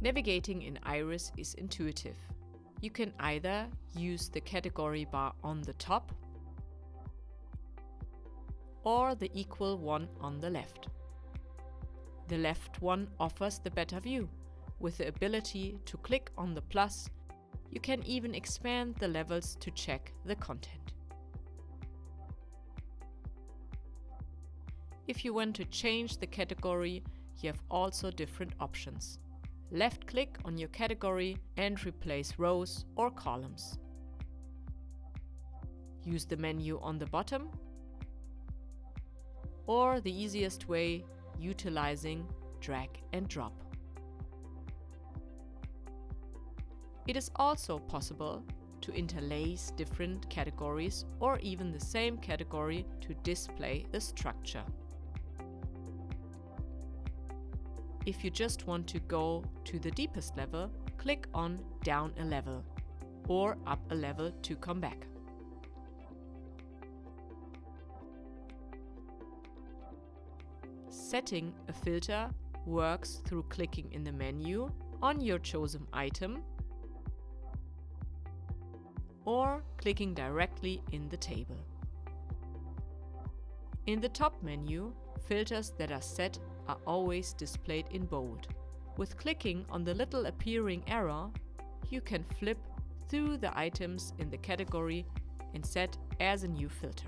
Navigating in Iris is intuitive. You can either use the category bar on the top or the equal one on the left. The left one offers the better view. With the ability to click on the plus, you can even expand the levels to check the content. If you want to change the category, you have also different options. Left-click on your category and replace rows or columns. Use the menu on the bottom, or the easiest way, utilizing drag and drop. It is also possible to interlace different categories or even the same category to display the structure. If you just want to go to the deepest level, click on down a level or up a level to come back. Setting a filter works through clicking in the menu on your chosen item or clicking directly in the table. In the top menu, filters that are set are always displayed in bold. With clicking on the little appearing arrow, you can flip through the items in the category and set as a new filter.